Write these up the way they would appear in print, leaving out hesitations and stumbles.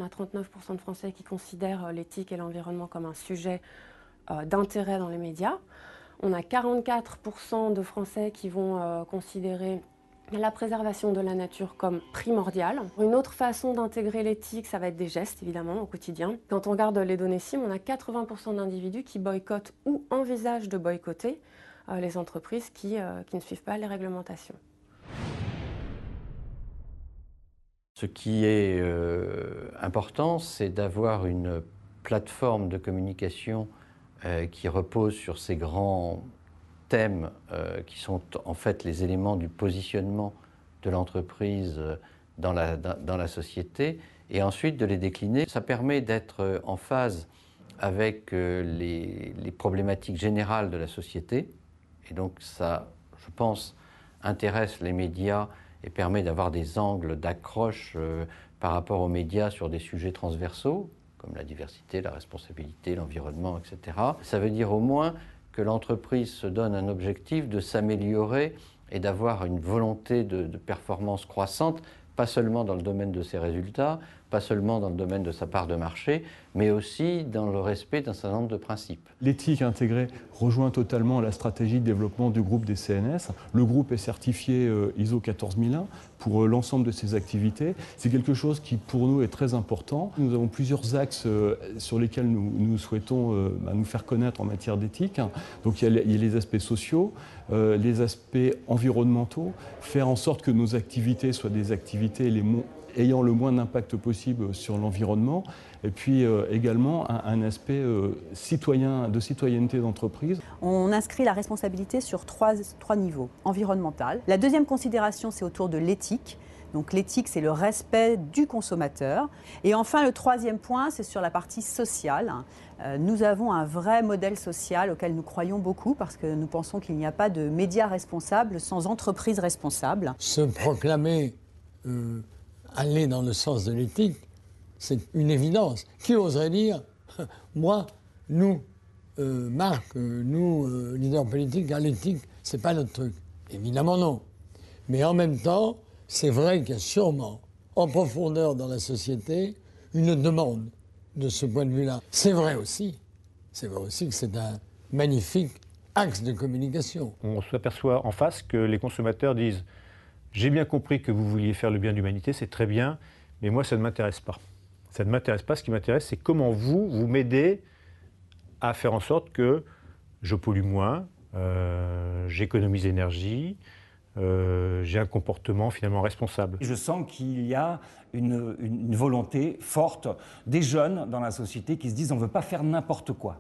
a 39% de Français qui considèrent l'éthique et l'environnement comme un sujet d'intérêt dans les médias. On a 44% de Français qui vont considérer la préservation de la nature comme primordiale. Une autre façon d'intégrer l'éthique, ça va être des gestes, évidemment, au quotidien. Quand on regarde les données CIM, on a 80% d'individus qui boycottent ou envisagent de boycotter les entreprises qui ne suivent pas les réglementations. Ce qui est important, c'est d'avoir une plateforme de communication qui repose sur ces grands thèmes qui sont en fait les éléments du positionnement de l'entreprise dans la société, et ensuite de les décliner. Ça permet d'être en phase avec les problématiques générales de la société, et donc ça, je pense, intéresse les médias et permet d'avoir des angles d'accroche par rapport aux médias sur des sujets transversaux, comme la diversité, la responsabilité, l'environnement, etc. Ça veut dire au moins que l'entreprise se donne un objectif de s'améliorer et d'avoir une volonté de performance croissante, pas seulement dans le domaine de ses résultats, pas seulement dans le domaine de sa part de marché, mais aussi dans le respect d'un certain nombre de principes. L'éthique intégrée rejoint totalement la stratégie de développement du groupe des CNS. Le groupe est certifié ISO 14001 pour l'ensemble de ses activités. C'est quelque chose qui, pour nous, est très important. Nous avons plusieurs axes sur lesquels nous souhaitons nous faire connaître en matière d'éthique. Donc il y a les aspects sociaux, les aspects environnementaux, faire en sorte que nos activités soient des activités ayant le moins d'impact possible sur l'environnement, et puis également un aspect de citoyenneté d'entreprise. On inscrit la responsabilité sur trois niveaux. Environnemental. La deuxième considération, c'est autour de l'éthique. Donc l'éthique, c'est le respect du consommateur. Et enfin, le troisième point, c'est sur la partie sociale. Nous avons un vrai modèle social auquel nous croyons beaucoup, parce que nous pensons qu'il n'y a pas de médias responsables sans entreprises responsables. Se proclamer aller dans le sens de l'éthique, c'est une évidence. Qui oserait dire, moi, nous, Marc, nous, leaders politiques, l'éthique, c'est pas notre truc. Évidemment non. Mais en même temps, c'est vrai qu'il y a sûrement, en profondeur dans la société, une demande de ce point de vue-là. C'est vrai aussi que c'est un magnifique axe de communication. On s'aperçoit en face que les consommateurs disent « J'ai bien compris que vous vouliez faire le bien de l'humanité, c'est très bien, mais moi ça ne m'intéresse pas. Ça ne m'intéresse pas, ce qui m'intéresse c'est comment vous m'aidez à faire en sorte que je pollue moins, j'économise l'énergie, j'ai un comportement finalement responsable. » Je sens qu'il y a une volonté forte des jeunes dans la société qui se disent on ne veut pas faire n'importe quoi.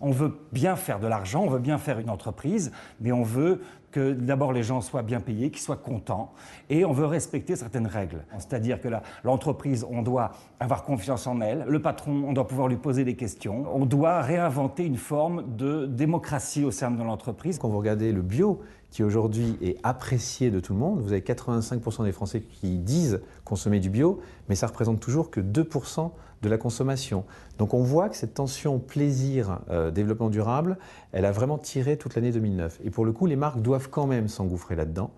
On veut bien faire de l'argent, on veut bien faire une entreprise, mais on veut que d'abord les gens soient bien payés, qu'ils soient contents, et on veut respecter certaines règles. C'est-à-dire que l'entreprise, on doit avoir confiance en elle, le patron, on doit pouvoir lui poser des questions, on doit réinventer une forme de démocratie au sein de l'entreprise. Quand vous regardez le bio, qui aujourd'hui est apprécié de tout le monde, vous avez 85% des Français qui disent consommer du bio, mais ça représente toujours que 2% de la consommation. Donc on voit que cette tension plaisir-développement durable, elle a vraiment tiré toute l'année 2009. Et pour le coup, les marques doivent quand même s'engouffrer là-dedans,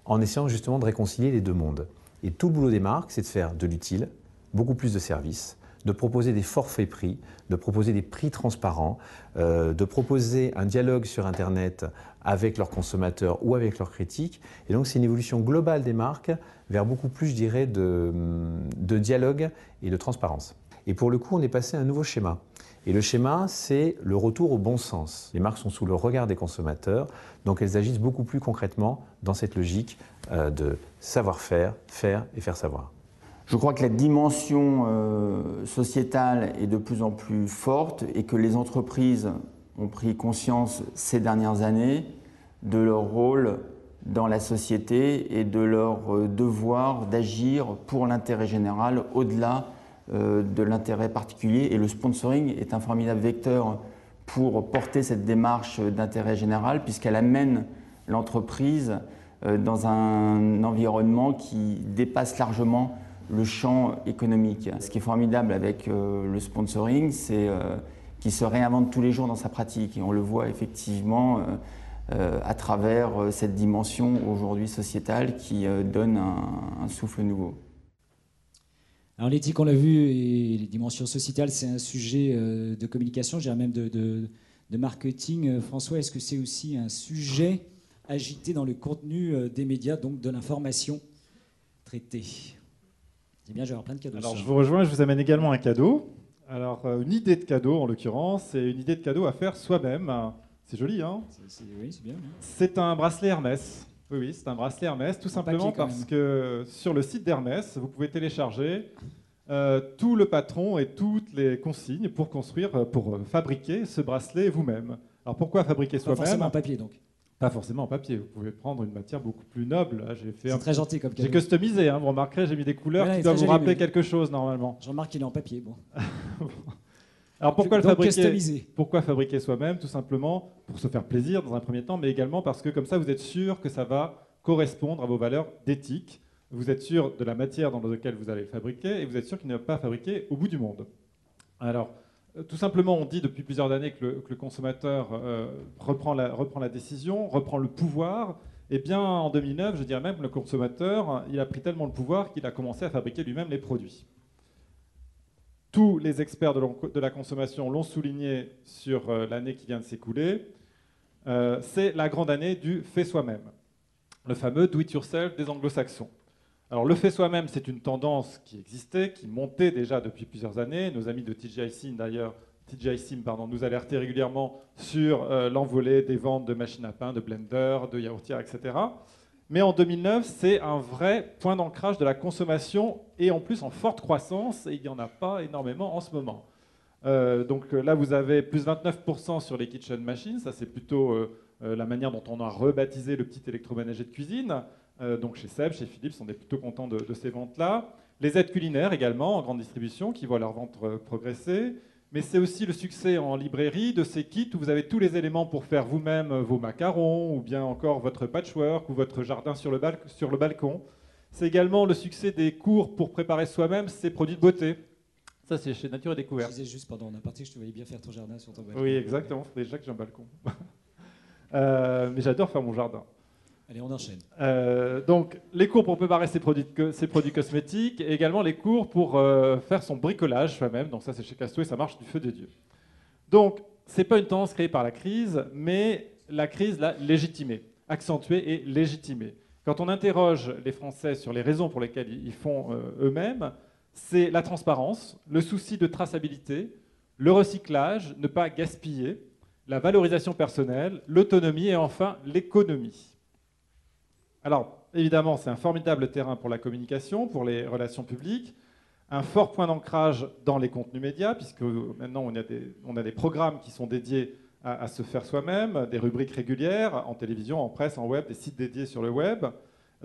en essayant justement de réconcilier les deux mondes. Et tout le boulot des marques, c'est de faire de l'utile, beaucoup plus de services, de proposer des forfaits prix, de proposer des prix transparents, de proposer un dialogue sur Internet avec leurs consommateurs ou avec leurs critiques. Et donc c'est une évolution globale des marques vers beaucoup plus, je dirais, de dialogue et de transparence. Et pour le coup, on est passé à un nouveau schéma. Et le schéma, c'est le retour au bon sens. Les marques sont sous le regard des consommateurs, donc elles agissent beaucoup plus concrètement dans cette logique de savoir-faire, faire et faire savoir. Je crois que la dimension sociétale est de plus en plus forte et que les entreprises ont pris conscience ces dernières années de leur rôle dans la société et de leur devoir d'agir pour l'intérêt général au-delà de l'intérêt particulier. Et le sponsoring est un formidable vecteur pour porter cette démarche d'intérêt général puisqu'elle amène l'entreprise dans un environnement qui dépasse largement le champ économique. Ce qui est formidable avec le sponsoring, c'est qu'il se réinvente tous les jours dans sa pratique. Et on le voit effectivement à travers cette dimension aujourd'hui sociétale qui donne un souffle nouveau. Alors l'éthique, on l'a vu, et les dimensions sociétales, c'est un sujet de communication, je dirais même de marketing. François, est-ce que c'est aussi un sujet agité dans le contenu des médias, donc de l'information traitée? Eh bien, je vais avoir plein de cadeaux. Alors je vous rejoins, je vous amène également un cadeau. Alors une idée de cadeau, en l'occurrence, c'est une idée de cadeau à faire soi-même. C'est joli, hein? Oui, c'est bien. Hein. C'est un bracelet Hermès. Oui, c'est un bracelet Hermès, tout simplement parce que sur le site d'Hermès, vous pouvez télécharger tout le patron et toutes les consignes pour fabriquer ce bracelet vous-même. Alors pourquoi fabriquer soi-même? Pas forcément en papier, donc. Pas forcément en papier. Vous pouvez prendre une matière beaucoup plus noble. C'est très gentil comme cadeau. J'ai customisé, hein, vous remarquerez, j'ai mis des couleurs qui doivent vous rappeler quelque chose normalement. Je remarque qu'il est en papier. Bon. Alors pourquoi fabriquer soi-même? Tout simplement pour se faire plaisir dans un premier temps, mais également parce que comme ça vous êtes sûr que ça va correspondre à vos valeurs d'éthique. Vous êtes sûr de la matière dans laquelle vous allez le fabriquer et vous êtes sûr qu'il n'est pas fabriqué au bout du monde. Alors tout simplement on dit depuis plusieurs années que le consommateur reprend la décision, reprend le pouvoir. Et bien en 2009, je dirais même que le consommateur il a pris tellement le pouvoir qu'il a commencé à fabriquer lui-même les produits. Tous les experts de la consommation l'ont souligné sur l'année qui vient de s'écouler. C'est la grande année du fait soi-même, le fameux do-it-yourself des anglo-saxons. Alors le fait soi-même, c'est une tendance qui existait, qui montait déjà depuis plusieurs années. Nos amis de TGI Sim, d'ailleurs, nous alertaient régulièrement sur l'envolée des ventes de machines à pain, de blenders, de yaourtières, etc. Mais en 2009, c'est un vrai point d'ancrage de la consommation et en plus en forte croissance, et il n'y en a pas énormément en ce moment. Donc là, vous avez plus 29% sur les kitchen machines, ça c'est plutôt la manière dont on a rebaptisé le petit électroménager de cuisine. Donc chez Seb, chez Philips, on est plutôt content de ces ventes-là. Les aides culinaires également, en grande distribution, qui voient leurs ventes progresser. Mais c'est aussi le succès en librairie de ces kits où vous avez tous les éléments pour faire vous-même vos macarons, ou bien encore votre patchwork, ou votre jardin sur le balcon. C'est également le succès des cours pour préparer soi-même ces produits de beauté. Ça, c'est chez Nature et Découverte. Je disais juste pendant un aparté que je te voyais bien faire ton jardin sur ton balcon. Oui, exactement. C'est déjà que j'ai un balcon. Mais j'adore faire mon jardin. Allez, on enchaîne. Donc, les cours pour préparer ces produits cosmétiques et également les cours pour faire son bricolage soi-même. Donc ça, c'est chez Casto et ça marche du feu des dieux. Donc, ce n'est pas une tendance créée par la crise, mais la crise l'a légitimée, accentuée et légitimée. Quand on interroge les Français sur les raisons pour lesquelles ils font eux-mêmes, c'est la transparence, le souci de traçabilité, le recyclage, ne pas gaspiller, la valorisation personnelle, l'autonomie et enfin l'économie. Alors, évidemment, c'est un formidable terrain pour la communication, pour les relations publiques, un fort point d'ancrage dans les contenus médias, puisque maintenant on a des programmes qui sont dédiés à se faire soi-même, des rubriques régulières en télévision, en presse, en web, des sites dédiés sur le web.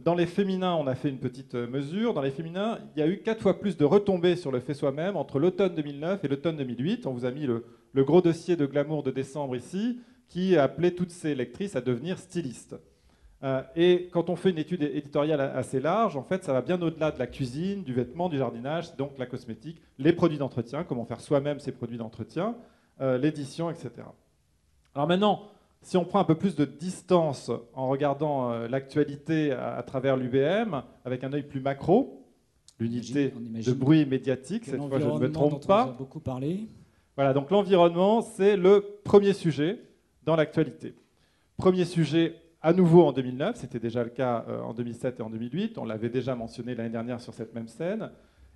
Dans les féminins, on a fait une petite mesure. Dans les féminins, il y a eu 4 fois plus de retombées sur le fait soi-même entre l'automne 2009 et l'automne 2008. On vous a mis le gros dossier de glamour de décembre ici, qui appelait toutes ces lectrices à devenir stylistes. Et quand on fait une étude éditoriale assez large, en fait, ça va bien au-delà de la cuisine, du vêtement, du jardinage, donc la cosmétique, les produits d'entretien, comment faire soi-même ces produits d'entretien, l'édition, etc. Alors maintenant, si on prend un peu plus de distance en regardant l'actualité à travers l'UBM, avec un œil plus macro, l'unité de bruit médiatique, cette fois je ne me trompe pas. On en a beaucoup parlé. Voilà, donc l'environnement, c'est le premier sujet dans l'actualité. Premier sujet à nouveau en 2009, c'était déjà le cas en 2007 et en 2008, on l'avait déjà mentionné l'année dernière sur cette même scène,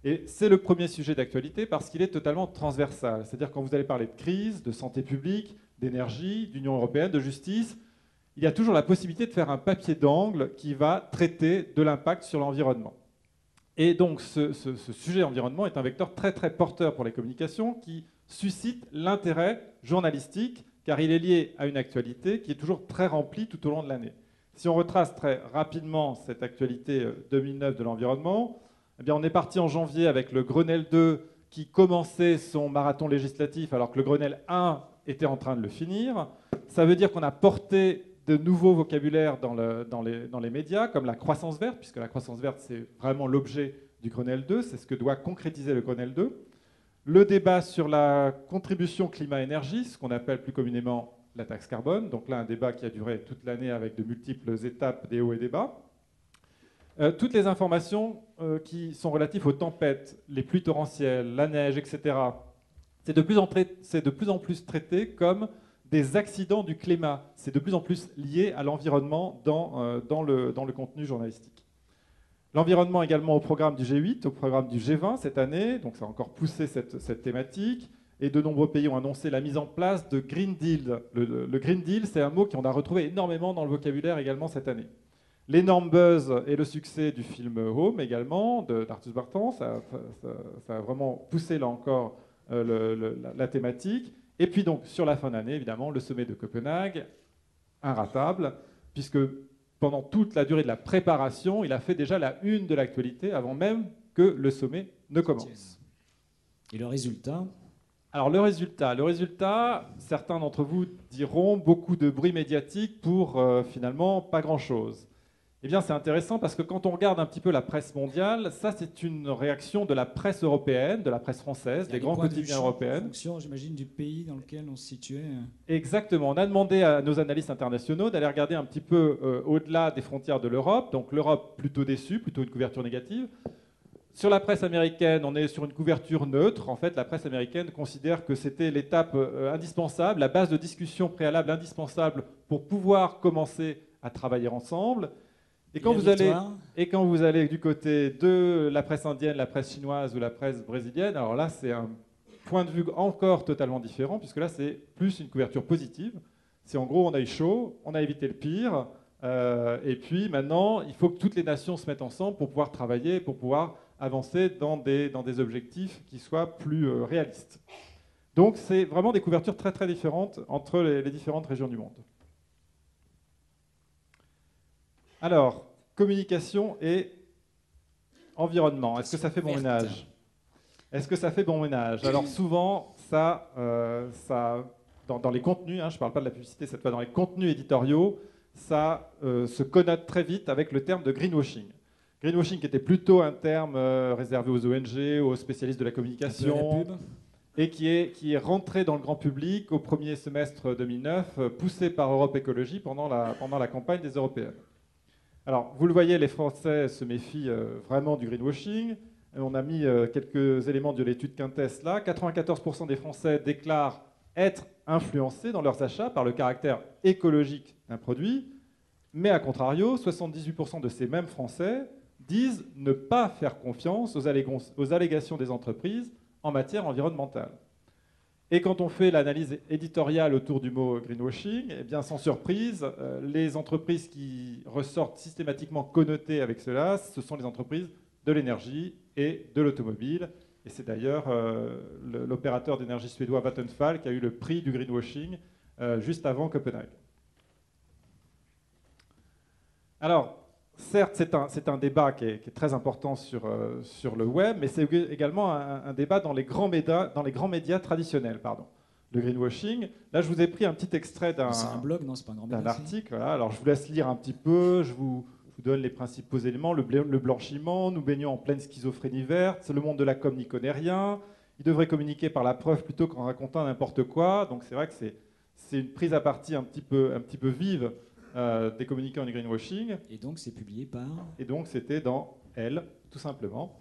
et c'est le premier sujet d'actualité parce qu'il est totalement transversal, c'est-à-dire quand vous allez parler de crise, de santé publique, d'énergie, d'Union européenne, de justice, il y a toujours la possibilité de faire un papier d'angle qui va traiter de l'impact sur l'environnement. Et donc ce sujet environnement est un vecteur très très porteur pour les communications qui suscite l'intérêt journalistique car il est lié à une actualité qui est toujours très remplie tout au long de l'année. Si on retrace très rapidement cette actualité 2009 de l'environnement, eh bien on est parti en janvier avec le Grenelle 2 qui commençait son marathon législatif alors que le Grenelle 1 était en train de le finir. Ça veut dire qu'on a porté de nouveaux vocabulaires dans les médias, comme la croissance verte, puisque la croissance verte, c'est vraiment l'objet du Grenelle 2, c'est ce que doit concrétiser le Grenelle 2. Le débat sur la contribution climat-énergie, ce qu'on appelle plus communément la taxe carbone. Donc là, un débat qui a duré toute l'année avec de multiples étapes, des hauts et des bas. Toutes les informations qui sont relatives aux tempêtes, les pluies torrentielles, la neige, etc., c'est de plus en plus traité comme des accidents du climat. C'est de plus en plus lié à l'environnement dans le contenu journalistique. L'environnement également au programme du G8, au programme du G20 cette année, donc ça a encore poussé cette thématique. Et de nombreux pays ont annoncé la mise en place de Green Deal. Le Green Deal, c'est un mot qu'on a retrouvé énormément dans le vocabulaire également cette année. L'énorme buzz et le succès du film Home également, d'Arthur Bertrand, ça a vraiment poussé là encore la thématique. Et puis donc, sur la fin d'année, évidemment, le sommet de Copenhague, inratable, puisque pendant toute la durée de la préparation, il a fait déjà la une de l'actualité avant même que le sommet ne commence. Et le résultat ? Alors le résultat, certains d'entre vous diront beaucoup de bruit médiatique pour finalement pas grand-chose. Eh bien c'est intéressant parce que quand on regarde un petit peu la presse mondiale, ça c'est une réaction de la presse européenne, de la presse française, des grands quotidiens européens. En fonction, j'imagine, du pays dans lequel on se situait. Exactement. On a demandé à nos analystes internationaux d'aller regarder un petit peu au-delà des frontières de l'Europe. Donc l'Europe plutôt déçue, plutôt une couverture négative. Sur la presse américaine, on est sur une couverture neutre. En fait, la presse américaine considère que c'était l'étape indispensable, la base de discussion préalable indispensable pour pouvoir commencer à travailler ensemble. Et quand vous allez du côté de la presse indienne, la presse chinoise ou la presse brésilienne, alors là, c'est un point de vue encore totalement différent, puisque là, c'est plus une couverture positive. C'est en gros, on a eu chaud, on a évité le pire, et puis maintenant, il faut que toutes les nations se mettent ensemble pour pouvoir travailler, pour pouvoir avancer dans des objectifs qui soient plus réalistes. Donc, c'est vraiment des couvertures très très différentes entre les différentes régions du monde. Alors, communication et environnement. Est-ce que ça fait bon ménage ? Est-ce que ça fait bon ménage ? Alors souvent, dans les contenus, je ne parle pas de la publicité cette fois, dans les contenus éditoriaux, ça se connote très vite avec le terme de greenwashing. Greenwashing qui était plutôt un terme réservé aux ONG, aux spécialistes de la communication, et qui est rentré dans le grand public au premier semestre 2009, poussé par Europe Écologie pendant la campagne des européennes. Alors, vous le voyez, les Français se méfient vraiment du greenwashing. On a mis quelques éléments de l'étude Quintess là. 94% des Français déclarent être influencés dans leurs achats par le caractère écologique d'un produit. Mais à contrario, 78% de ces mêmes Français disent ne pas faire confiance aux allégations des entreprises en matière environnementale. Et quand on fait l'analyse éditoriale autour du mot greenwashing, eh bien, sans surprise, les entreprises qui ressortent systématiquement connotées avec cela, ce sont les entreprises de l'énergie et de l'automobile. Et c'est d'ailleurs l'opérateur d'énergie suédois Vattenfall qui a eu le prix du greenwashing juste avant Copenhague. Alors, certes, c'est un débat qui est très important sur le web, mais c'est également un débat dans les grands médias traditionnels. Le greenwashing. Là, je vous ai pris un petit extrait d'un article. Voilà. Alors, je vous laisse lire un petit peu. Je vous donne les principaux éléments. Le blanchiment, nous baignons en pleine schizophrénie verte. Le monde de la com n'y connaît rien. Il devrait communiquer par la preuve plutôt qu'en racontant n'importe quoi. Donc, c'est vrai que c'est une prise à partie un petit peu vive des communicants du greenwashing. Et donc c'est publié par... Et donc c'était dans Elle, tout simplement.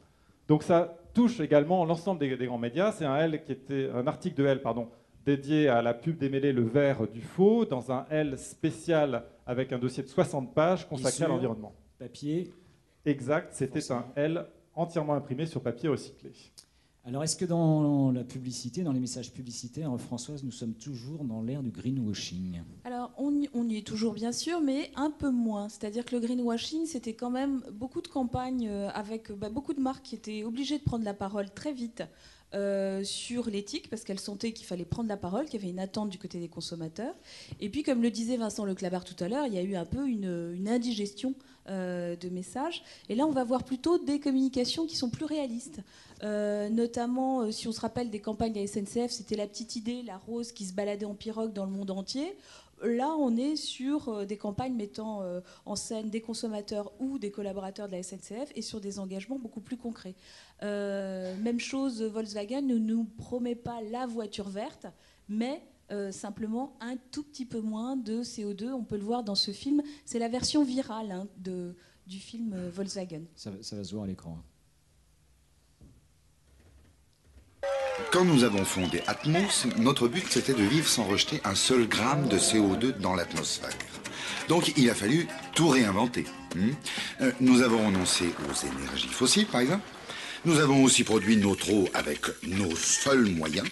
Donc ça touche également l'ensemble des grands médias. C'est un article de Elle, dédié à la pub démêler le vert du faux, dans un L spécial avec un dossier de 60 pages consacré à l'environnement. Papier. Exact, c'était un L entièrement imprimé sur papier recyclé. Alors, est-ce que dans la publicité, dans les messages publicitaires, Françoise, nous sommes toujours dans l'ère du greenwashing ? Alors, on y est toujours, bien sûr, mais un peu moins. C'est-à-dire que le greenwashing, c'était quand même beaucoup de campagnes avec beaucoup de marques qui étaient obligées de prendre la parole très vite sur l'éthique, parce qu'elles sentaient qu'il fallait prendre la parole, qu'il y avait une attente du côté des consommateurs. Et puis, comme le disait Vincent Leclabart tout à l'heure, il y a eu un peu une indigestion de messages. Et là, on va voir plutôt des communications qui sont plus réalistes. Notamment, si on se rappelle des campagnes de la SNCF, c'était la petite idée, la rose qui se baladait en pirogue dans le monde entier. Là, on est sur des campagnes mettant en scène des consommateurs ou des collaborateurs de la SNCF et sur des engagements beaucoup plus concrets. Même chose, Volkswagen ne nous promet pas la voiture verte, mais simplement un tout petit peu moins de CO2. On peut le voir dans ce film. C'est la version virale du film Volkswagen. Ça va se voir à l'écran. Quand nous avons fondé Atmos, notre but c'était de vivre sans rejeter un seul gramme de CO2 dans l'atmosphère. Donc il a fallu tout réinventer. Nous avons renoncé aux énergies fossiles par exemple. Nous avons aussi produit notre eau avec nos seuls moyens.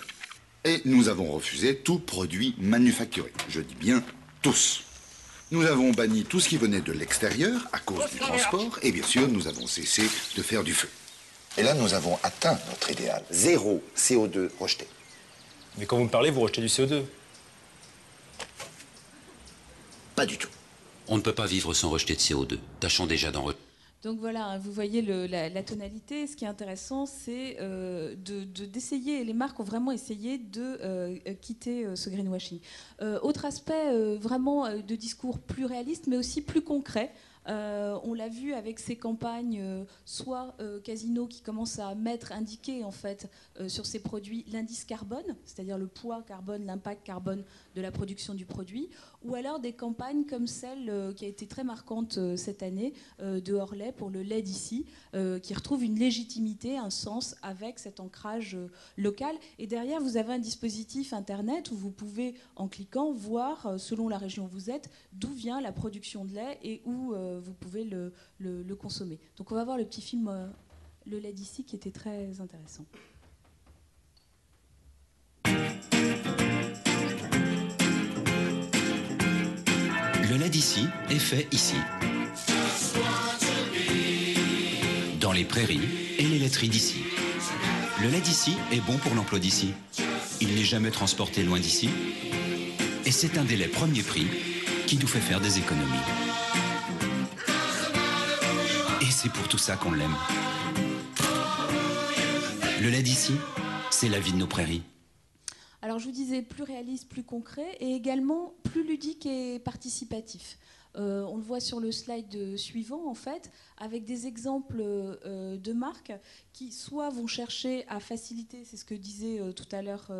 Et nous avons refusé tout produit manufacturé. Je dis bien tous. Nous avons banni tout ce qui venait de l'extérieur à cause du transport. Et bien sûr, nous avons cessé de faire du feu. Et là, nous avons atteint notre idéal. 0 CO2 rejeté. Mais quand vous me parlez, vous rejetez du CO2. Pas du tout. On ne peut pas vivre sans rejeter de CO2. Tâchons déjà d'en rejeter. Donc voilà, vous voyez la tonalité. Ce qui est intéressant, c'est d'essayer, les marques ont vraiment essayé de quitter ce greenwashing. Autre aspect vraiment de discours plus réaliste, mais aussi plus concret. On l'a vu avec ces campagnes, soit Casino qui commence à indiquer en fait sur ses produits l'indice carbone, c'est-à-dire le poids carbone, l'impact carbone de la production du produit, ou alors des campagnes comme celle qui a été très marquante cette année de Orlais pour le lait d'ici, qui retrouve une légitimité, un sens avec cet ancrage local. Et derrière, vous avez un dispositif internet où vous pouvez, en cliquant, voir, selon la région où vous êtes, d'où vient la production de lait et où vous pouvez le consommer. Donc on va voir le petit film Le lait d'ici qui était très intéressant. Le lait d'ici est fait ici, dans les prairies et les laiteries d'ici. Le lait d'ici est bon pour l'emploi d'ici. Il n'est jamais transporté loin d'ici. Et c'est un des laits premier prix qui nous fait faire des économies. Et c'est pour tout ça qu'on l'aime. Le lait d'ici, c'est la vie de nos prairies. Alors je vous disais plus réaliste, plus concret et également plus ludique et participatif. On le voit sur le slide suivant en fait, avec des exemples de marques qui soit vont chercher à faciliter, c'est ce que disait tout à l'heure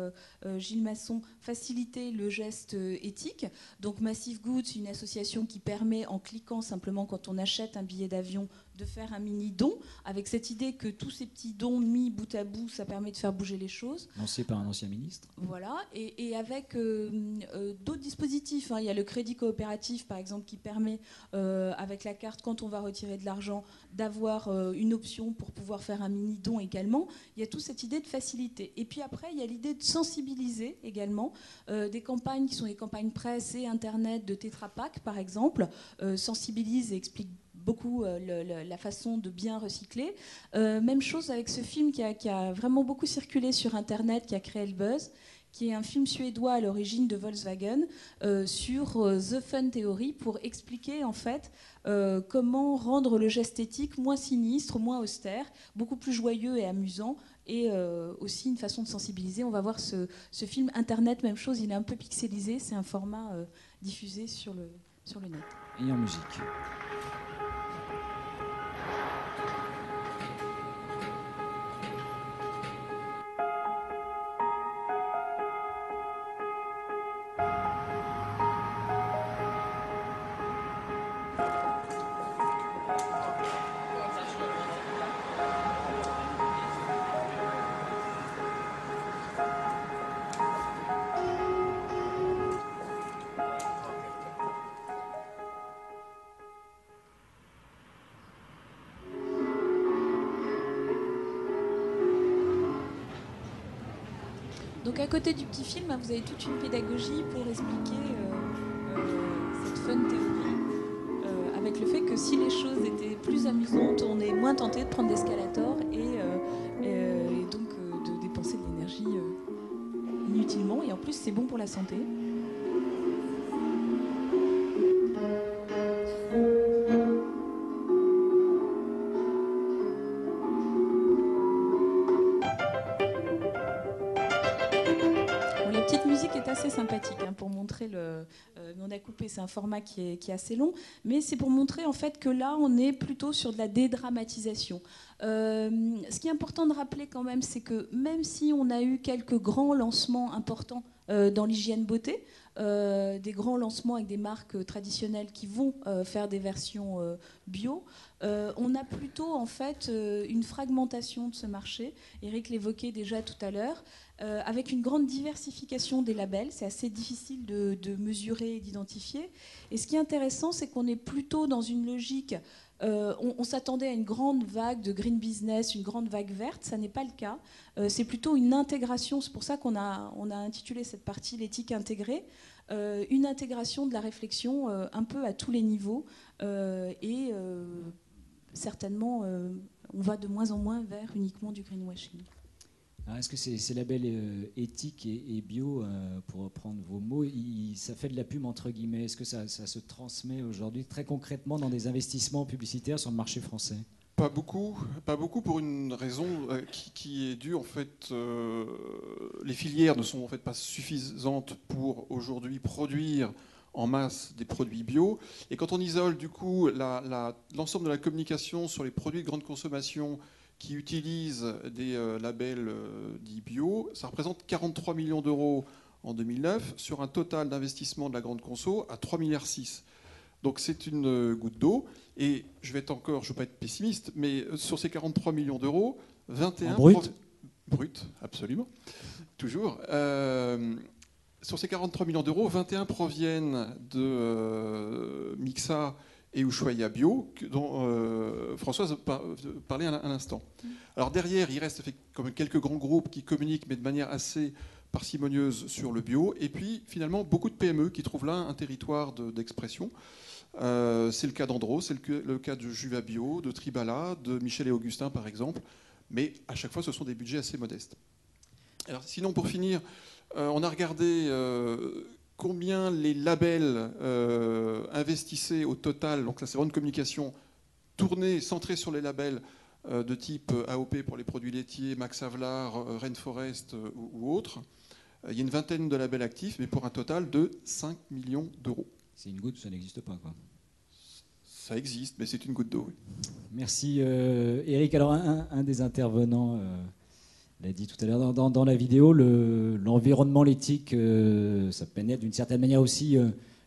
Gilles Masson, faciliter le geste éthique. Donc Massive Goods, une association qui permet en cliquant simplement quand on achète un billet d'avion de faire un mini don, avec cette idée que tous ces petits dons mis bout à bout, ça permet de faire bouger les choses. Lancé par un ancien ministre. Voilà, et avec d'autres dispositifs. Il y a le crédit coopératif, par exemple, qui permet, avec la carte, quand on va retirer de l'argent, d'avoir une option pour pouvoir faire un mini don également. Il y a toute cette idée de facilité. Et puis après, il y a l'idée de sensibiliser également. Des campagnes qui sont des campagnes presse et Internet de Tetra Pak, par exemple, sensibilisent et expliquent beaucoup la façon de bien recycler. Même chose avec ce film qui a vraiment beaucoup circulé sur Internet, qui a créé le buzz, qui est un film suédois à l'origine de Volkswagen sur The Fun Theory pour expliquer en fait comment rendre le geste éthique moins sinistre, moins austère, beaucoup plus joyeux et amusant et aussi une façon de sensibiliser. On va voir ce film Internet, même chose, il est un peu pixelisé, c'est un format diffusé sur le net. Et en musique. Donc à côté du petit film, vous avez toute une pédagogie pour expliquer cette fun théorie, avec le fait que si les choses étaient plus amusantes, on est moins tenté de prendre l'escalator et donc de dépenser de l'énergie inutilement. Et en plus, c'est bon pour la santé. Assez sympathique pour montrer on a coupé, c'est un format qui est assez long, mais c'est pour montrer en fait que là on est plutôt sur de la dédramatisation. Ce qui est important de rappeler quand même, c'est que même si on a eu quelques grands lancements importants dans l'hygiène beauté, des grands lancements avec des marques traditionnelles qui vont faire des versions bio. On a plutôt en fait une fragmentation de ce marché. Eric l'évoquait déjà tout à l'heure. Avec une grande diversification des labels, c'est assez difficile de mesurer et d'identifier. Et ce qui est intéressant, c'est qu'on est plutôt dans une logique. On s'attendait à une grande vague de green business, une grande vague verte. Ça n'est pas le cas. C'est plutôt une intégration. C'est pour ça qu'on a intitulé cette partie l'éthique intégrée. Une intégration de la réflexion un peu à tous les niveaux. Et certainement, on va de moins en moins vers uniquement du greenwashing. Est-ce que ces labels éthiques et bio, pour reprendre vos mots, ça fait de la pub entre guillemets? Est-ce que ça se transmet aujourd'hui très concrètement dans des investissements publicitaires sur le marché français? Pas beaucoup pour une raison qui est due en fait. Les filières ne sont en fait pas suffisantes pour aujourd'hui produire en masse des produits bio. Et quand on isole du coup l'ensemble de la communication sur les produits de grande consommation qui utilisent des labels dits bio, ça représente 43 millions d'euros en 2009 sur un total d'investissement de la grande conso à 3,6 milliards. Donc c'est une goutte d'eau. Et je ne veux pas être pessimiste, mais sur ces 43 millions d'euros, 21... Brut, absolument. Toujours. Sur ces 43 millions d'euros, 21 proviennent de Mixa et Ushuaïa Bio, dont Françoise parlait à l'instant. Alors derrière, il reste quand même quelques grands groupes qui communiquent, mais de manière assez parcimonieuse sur le bio. Et puis, finalement, beaucoup de PME qui trouvent là un territoire d'expression. C'est le cas d'Andro, c'est le cas de Juva Bio, de Tribala, de Michel et Augustin, par exemple. Mais à chaque fois, ce sont des budgets assez modestes. Alors, sinon, pour finir, on a regardé combien les labels investissaient au total, donc là c'est vraiment une communication tournée, centrée sur les labels de type AOP pour les produits laitiers, Max Havelaar, Rainforest ou autres. Il y a une vingtaine de labels actifs, mais pour un total de 5 millions d'euros. C'est une goutte, ça n'existe pas, quoi. Ça existe, mais c'est une goutte d'eau, oui. Merci Eric. Alors un des intervenants l'a dit tout à l'heure dans la vidéo, l'environnement, l'éthique, ça pénètre d'une certaine manière aussi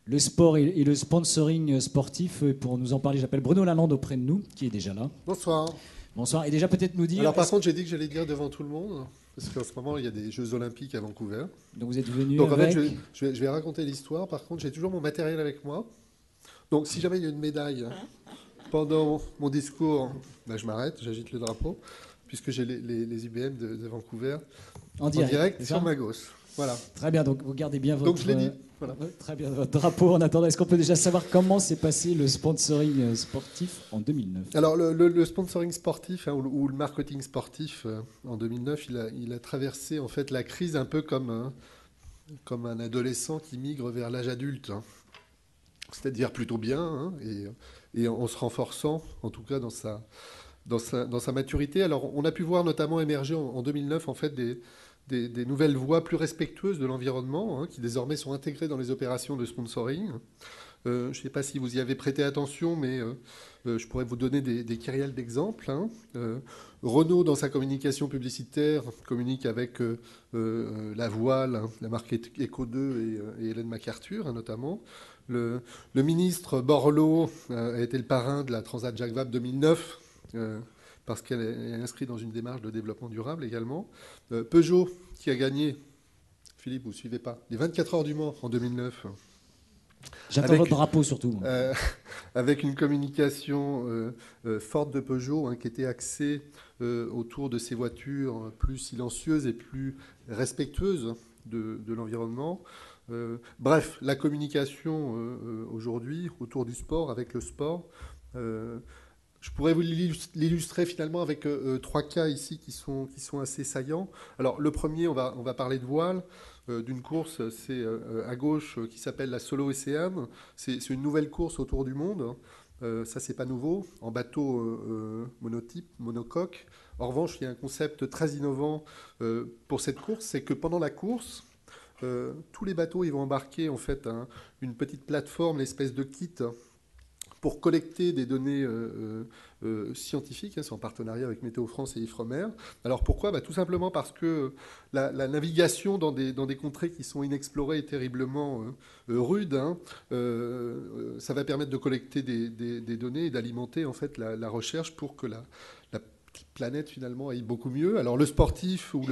le sport et le sponsoring sportif. Pour nous en parler, j'appelle Bruno Lalande auprès de nous, qui est déjà là. Bonsoir. Bonsoir. Et déjà peut-être nous dire... Alors par contre, j'ai dit que j'allais dire devant tout le monde, parce qu'en ce moment, il y a des Jeux Olympiques à Vancouver. Donc vous êtes venu Donc avec... en fait, je vais raconter l'histoire. Par contre, j'ai toujours mon matériel avec moi. Donc si jamais il y a une médaille pendant mon discours, ben, je m'arrête, j'agite le drapeau, puisque j'ai les IBM de Vancouver en direct sur ma gauche. Voilà. Très bien, donc vous gardez bien votre... Donc je l'ai dit. Voilà. Très bien, votre drapeau. En attendant, est-ce qu'on peut déjà savoir comment s'est passé le sponsoring sportif en 2009 ? Alors le sponsoring sportif ou le marketing sportif en 2009, il a traversé en fait la crise un peu comme un adolescent qui migre vers l'âge adulte. C'est-à-dire plutôt bien et en se renforçant, en tout cas dans sa maturité. Alors on a pu voir notamment émerger en 2009 en fait des nouvelles voies plus respectueuses de l'environnement qui désormais sont intégrées dans les opérations de sponsoring. Je ne sais pas si vous y avez prêté attention, mais je pourrais vous donner des kyrielles d'exemples. Renault, dans sa communication publicitaire, communique avec La Voile, la marque Eco2 et Hélène MacArthur notamment. Le ministre Borloo a été le parrain de la Transat Jacques Vabre 2009, parce qu'elle est inscrite dans une démarche de développement durable également. Peugeot, qui a gagné, Philippe, vous ne suivez pas, les 24 heures du Mans en 2009. J'attends votre drapeau surtout. Avec une communication forte de Peugeot qui était axée autour de ces voitures plus silencieuses et plus respectueuses de l'environnement. Bref, la communication aujourd'hui autour du sport, avec le sport, je pourrais vous l'illustrer finalement avec 3 cas ici qui sont assez saillants. Alors le premier, on va parler de voile, d'une course, c'est à gauche, qui s'appelle la Solo Océane. C'est une nouvelle course autour du monde. Ça, c'est pas nouveau, en bateau monotype, monocoque. En revanche, il y a un concept très innovant pour cette course, c'est que pendant la course, tous les bateaux ils vont embarquer en fait une petite plateforme, l'espèce de kit pour collecter des données scientifiques, c'est en partenariat avec Météo France et Ifremer. Alors pourquoi ? Tout simplement parce que la navigation dans des contrées qui sont inexplorées est terriblement rude. Ça va permettre de collecter des données et d'alimenter en fait la recherche pour que la planète finalement aille beaucoup mieux. Alors le sportif ou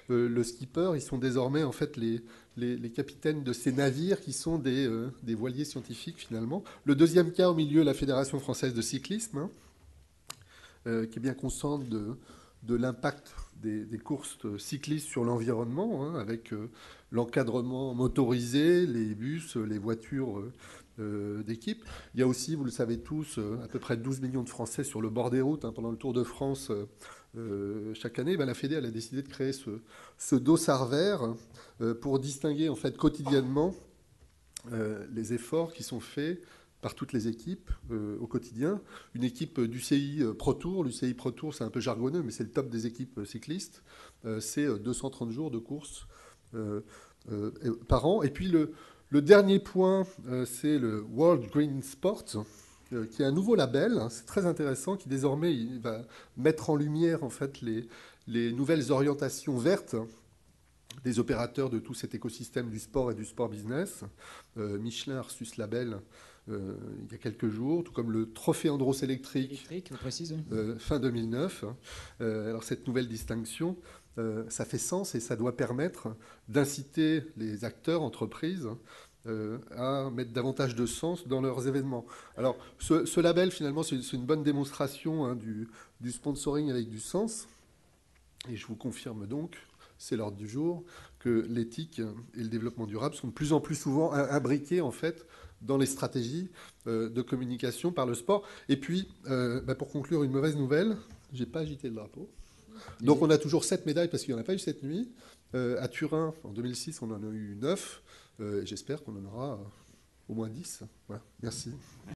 le skipper, ils sont désormais en fait les capitaines de ces navires qui sont des voiliers scientifiques finalement. Le deuxième cas au milieu, la Fédération française de cyclisme, qui est bien consciente de l'impact des courses cyclistes sur l'environnement, avec l'encadrement motorisé, les bus, les voitures d'équipe. Il y a aussi, vous le savez tous, à peu près 12 millions de Français sur le bord des routes pendant le Tour de France chaque année. La Fédé elle a décidé de créer ce dossard vert pour distinguer en fait quotidiennement les efforts qui sont faits par toutes les équipes au quotidien. Une équipe d'UCI Pro Tour, l'UCI Pro Tour c'est un peu jargonneux, mais c'est le top des équipes cyclistes, c'est 230 jours de course par an. Et puis le dernier point, c'est le World Green Sport, qui est un nouveau label, c'est très intéressant, qui désormais il va mettre en lumière en fait les nouvelles orientations vertes des opérateurs de tout cet écosystème du sport et du sport business. Michelin a reçu ce label il y a quelques jours, tout comme le trophée Andros électrique fin 2009. Alors cette nouvelle distinction, ça fait sens et ça doit permettre d'inciter les acteurs, entreprises, à mettre davantage de sens dans leurs événements. Alors ce label, finalement, c'est une bonne démonstration du sponsoring avec du sens. Et je vous confirme donc, c'est l'ordre du jour, que l'éthique et le développement durable sont de plus en plus souvent imbriqués, en fait, dans les stratégies de communication par le sport. Et puis, pour conclure, une mauvaise nouvelle, je n'ai pas agité le drapeau. Donc on a toujours 7 médailles parce qu'il n'y en a pas eu cette nuit. À Turin, en 2006, on en a eu 9. J'espère qu'on en aura au moins 10. Voilà. Merci.